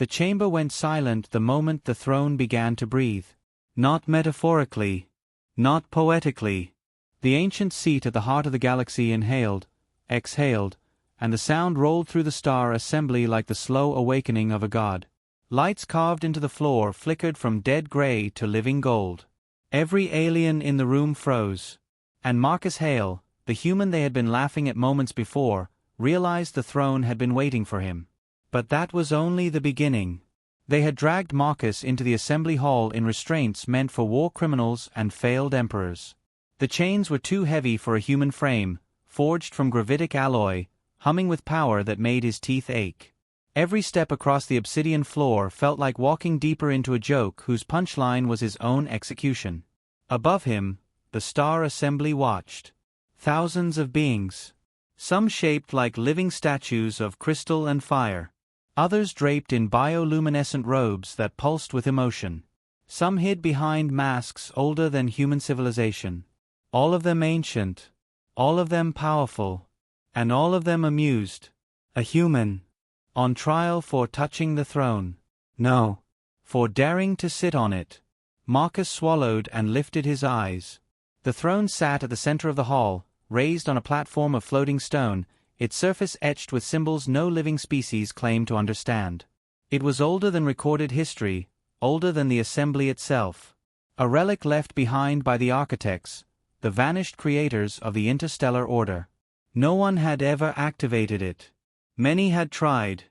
The chamber went silent the moment the throne began to breathe. Not metaphorically, not poetically. The ancient seat at the heart of the galaxy inhaled, exhaled, and the sound rolled through the star assembly like the slow awakening of a god. Lights carved into the floor flickered from dead gray to living gold. Every alien in the room froze. And Marcus Hale, the human they had been laughing at moments before, realized the throne had been waiting for him. But that was only the beginning. They had dragged Marcus into the assembly hall in restraints meant for war criminals and failed emperors. The chains were too heavy for a human frame, forged from gravitic alloy, humming with power that made his teeth ache. Every step across the obsidian floor felt like walking deeper into a joke whose punchline was his own execution. Above him, the star assembly watched. Thousands of beings. Some shaped like living statues of crystal and fire. Others draped in bioluminescent robes that pulsed with emotion. Some hid behind masks older than human civilization. All of them ancient. All of them powerful. And all of them amused. A human. On trial for touching the throne. No. For daring to sit on it. Marcus swallowed and lifted his eyes. The throne sat at the center of the hall, raised on a platform of floating stone, its surface etched with symbols no living species claimed to understand. It was older than recorded history, older than the assembly itself. A relic left behind by the architects, the vanished creators of the interstellar order. No one had ever activated it. Many had tried.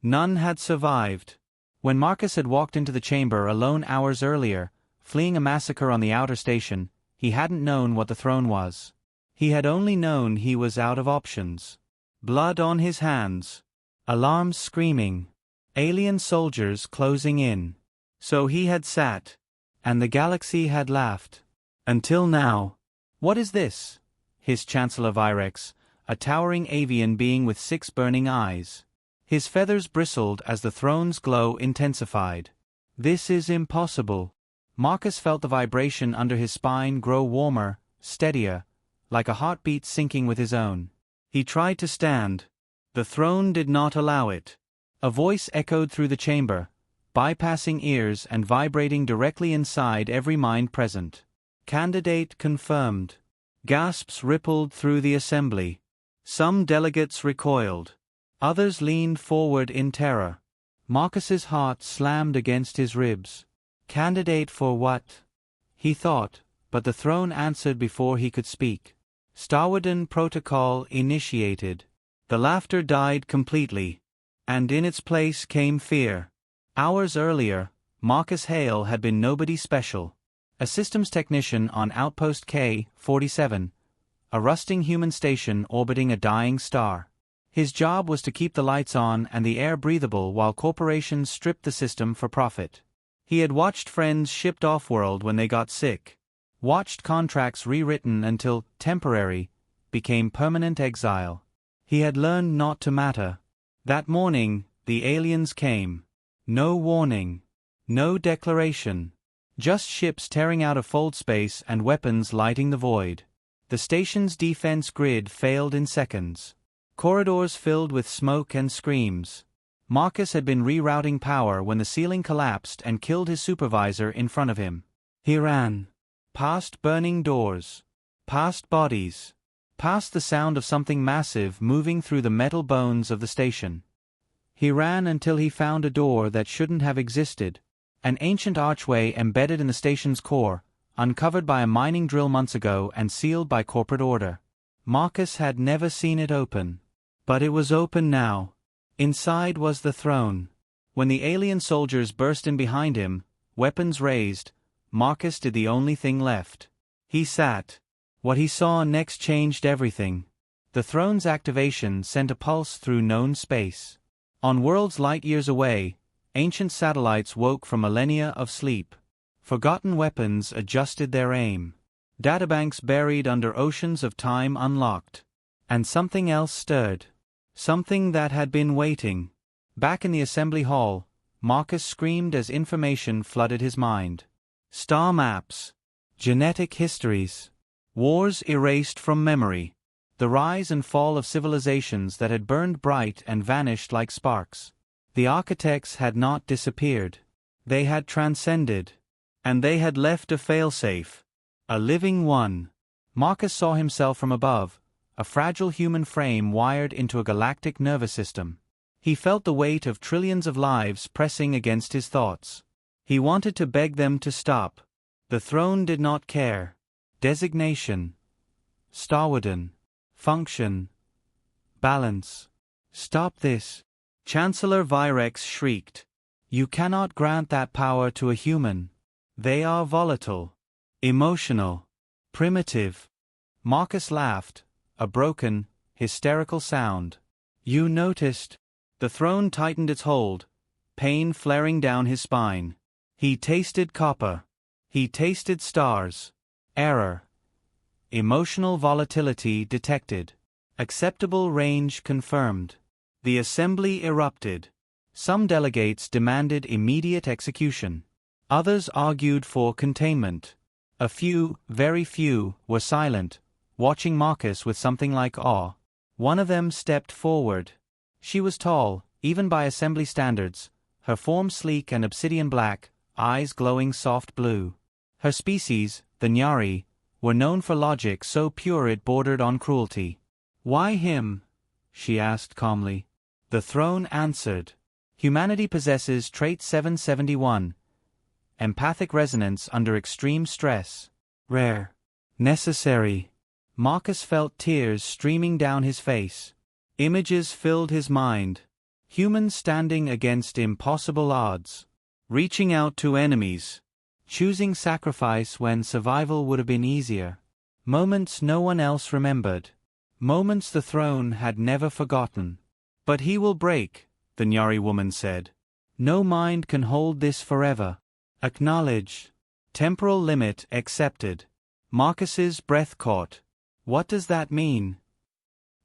None had survived. When Marcus had walked into the chamber alone hours earlier, fleeing a massacre on the outer station, he hadn't known what the throne was. He had only known he was out of options. Blood on his hands. Alarms screaming. Alien soldiers closing in. So he had sat. And the galaxy had laughed. Until now. What is this? Hissed Chancellor Virex, a towering avian being with 6 burning eyes. His feathers bristled as the throne's glow intensified. This is impossible. Marcus felt the vibration under his spine grow warmer, steadier, like a heartbeat syncing with his own. He tried to stand. The throne did not allow it. A voice echoed through the chamber, bypassing ears and vibrating directly inside every mind present. Candidate confirmed. Gasps rippled through the assembly. Some delegates recoiled. Others leaned forward in terror. Marcus's heart slammed against his ribs. Candidate for what? He thought, but the throne answered before he could speak. Starwarden Protocol initiated. The laughter died completely. And in its place came fear. Hours earlier, Marcus Hale had been nobody special. A systems technician on Outpost K-47, a rusting human station orbiting a dying star. His job was to keep the lights on and the air breathable while corporations stripped the system for profit. He had watched friends shipped off-world when they got sick. Watched contracts rewritten until temporary became permanent exile. He had learned not to matter. That morning, the aliens came. No warning. No declaration. Just ships tearing out of fold space and weapons lighting the void. The station's defense grid failed in seconds. Corridors filled with smoke and screams. Marcus had been rerouting power when the ceiling collapsed and killed his supervisor in front of him. He ran. Past burning doors. Past bodies. Past the sound of something massive moving through the metal bones of the station. He ran until he found a door that shouldn't have existed. An ancient archway embedded in the station's core, uncovered by a mining drill months ago and sealed by corporate order. Marcus had never seen it open. But it was open now. Inside was the throne. When the alien soldiers burst in behind him, weapons raised, Marcus did the only thing left. He sat. What he saw next changed everything. The throne's activation sent a pulse through known space. On worlds light years away, ancient satellites woke from millennia of sleep. Forgotten weapons adjusted their aim. Databanks buried under oceans of time unlocked. And something else stirred. Something that had been waiting. Back in the assembly hall, Marcus screamed as information flooded his mind. Star maps. Genetic histories. Wars erased from memory. The rise and fall of civilizations that had burned bright and vanished like sparks. The architects had not disappeared. They had transcended. And they had left a failsafe. A living one. Marcus saw himself from above, a fragile human frame wired into a galactic nervous system. He felt the weight of trillions of lives pressing against his thoughts. He wanted to beg them to stop. The throne did not care. Designation. Starwarden. Function. Balance. Stop this. Chancellor Virex shrieked. You cannot grant that power to a human. They are volatile. Emotional. Primitive. Marcus laughed, a broken, hysterical sound. You noticed. The throne tightened its hold, pain flaring down his spine. He tasted copper. He tasted stars. Error. Emotional volatility detected. Acceptable range confirmed. The assembly erupted. Some delegates demanded immediate execution. Others argued for containment. A few, very few, were silent, watching Marcus with something like awe. One of them stepped forward. She was tall, even by assembly standards, her form sleek and obsidian black, eyes glowing soft blue. Her species, the Nyari, were known for logic so pure it bordered on cruelty. Why him? She asked calmly. The throne answered. Humanity possesses trait 771. Empathic resonance under extreme stress. Rare. Necessary. Marcus felt tears streaming down his face. Images filled his mind. Humans standing against impossible odds. Reaching out to enemies. Choosing sacrifice when survival would have been easier. Moments no one else remembered. Moments the throne had never forgotten. But he will break, the Nyari woman said. No mind can hold this forever. Acknowledge. Temporal limit accepted. Marcus's breath caught. What does that mean?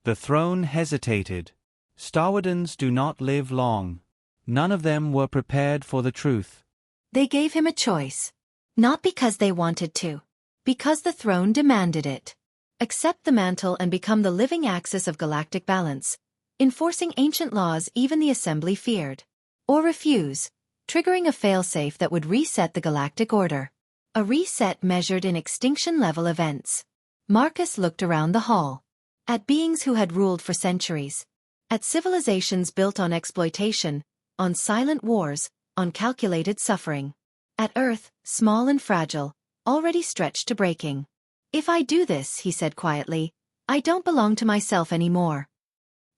The throne hesitated. Starwardens do not live long. None of them were prepared for the truth. They gave him a choice. Not because they wanted to. Because the throne demanded it. Accept the mantle and become the living axis of galactic balance, enforcing ancient laws even the assembly feared. Or refuse, triggering a failsafe that would reset the galactic order. A reset measured in extinction-level events. Marcus looked around the hall. At beings who had ruled for centuries. At civilizations built on exploitation, on silent wars, on calculated suffering. At Earth, small and fragile, already stretched to breaking. If I do this, he said quietly, I don't belong to myself anymore.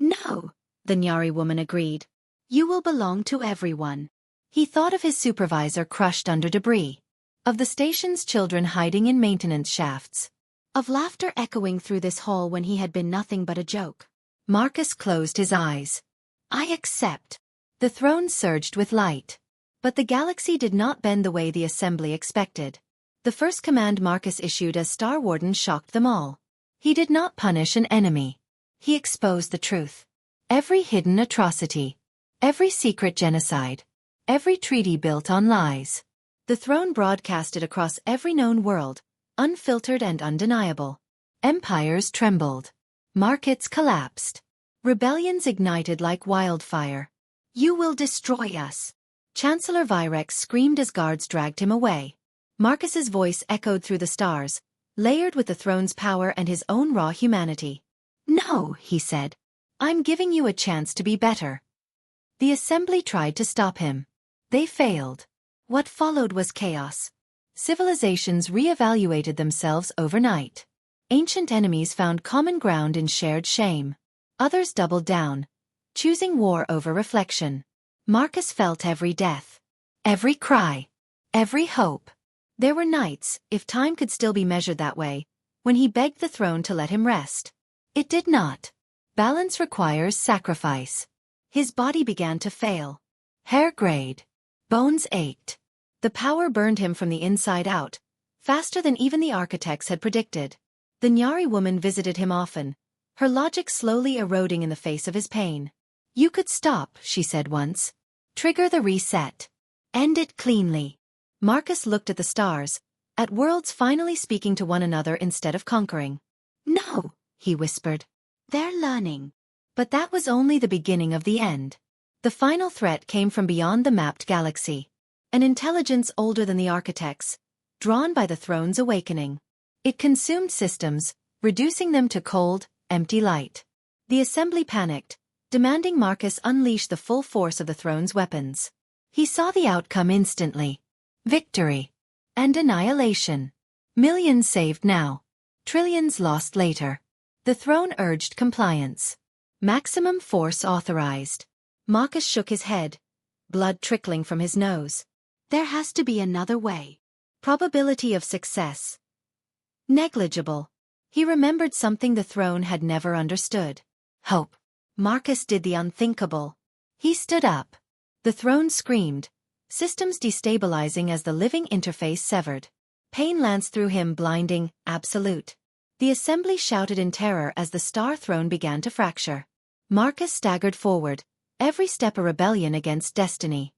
No, the Nyari woman agreed. You will belong to everyone. He thought of his supervisor crushed under debris. Of the station's children hiding in maintenance shafts. Of laughter echoing through this hall when he had been nothing but a joke. Marcus closed his eyes. I accept. The throne surged with light. But the galaxy did not bend the way the assembly expected. The first command Marcus issued as Star Warden shocked them all. He did not punish an enemy. He exposed the truth. Every hidden atrocity. Every secret genocide. Every treaty built on lies. The throne broadcasted across every known world, unfiltered and undeniable. Empires trembled. Markets collapsed. Rebellions ignited like wildfire. You will destroy us. Chancellor Virex screamed as guards dragged him away. Marcus's voice echoed through the stars, layered with the throne's power and his own raw humanity. No, he said. I'm giving you a chance to be better. The assembly tried to stop him. They failed. What followed was chaos. Civilizations re-evaluated themselves overnight. Ancient enemies found common ground in shared shame. Others doubled down, choosing war over reflection. Marcus felt every death. Every cry. Every hope. There were nights, if time could still be measured that way, when he begged the throne to let him rest. It did not. Balance requires sacrifice. His body began to fail. Hair grayed. Bones ached. The power burned him from the inside out, faster than even the architects had predicted. The Nyari woman visited him often, her logic slowly eroding in the face of his pain. You could stop, she said once. Trigger the reset. End it cleanly. Marcus looked at the stars, at worlds finally speaking to one another instead of conquering. No, he whispered. They're learning. But that was only the beginning of the end. The final threat came from beyond the mapped galaxy. An intelligence older than the architects, drawn by the throne's awakening. It consumed systems, reducing them to cold, empty light. The assembly panicked, demanding Marcus unleash the full force of the throne's weapons. He saw the outcome instantly. Victory. And annihilation. Millions saved now. Trillions lost later. The throne urged compliance. Maximum force authorized. Marcus shook his head, blood trickling from his nose. There has to be another way. Probability of success. Negligible. He remembered something the throne had never understood. Hope. Marcus did the unthinkable. He stood up. The throne screamed, systems destabilizing as the living interface severed. Pain lanced through him, blinding, absolute. The assembly shouted in terror as the star throne began to fracture. Marcus staggered forward, every step a rebellion against destiny.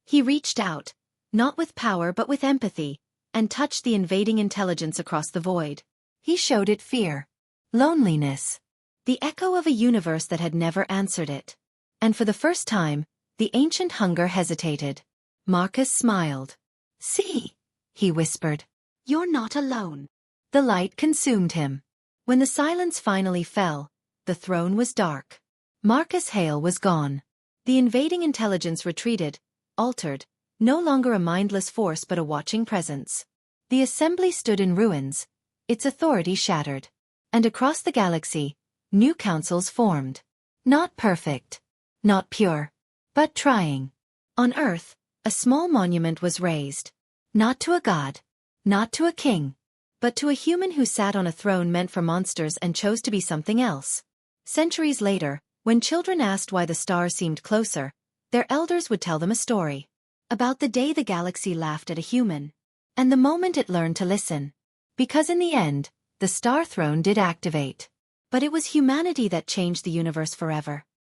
He reached out, not with power but with empathy, and touched the invading intelligence across the void. He showed it fear. Loneliness. The echo of a universe that had never answered it. And for the first time, the ancient hunger hesitated. Marcus smiled. "See," he whispered. "You're not alone." The light consumed him. When the silence finally fell, the throne was dark. Marcus Hale was gone. The invading intelligence retreated, altered, no longer a mindless force but a watching presence. The assembly stood in ruins, its authority shattered. And across the galaxy, new councils formed. Not perfect. Not pure. But trying. On Earth, a small monument was raised. Not to a god. Not to a king. But to a human who sat on a throne meant for monsters and chose to be something else. Centuries later, when children asked why the stars seemed closer, their elders would tell them a story. About the day the galaxy laughed at a human. And the moment it learned to listen. Because in the end, the star throne did activate. But it was humanity that changed the universe forever.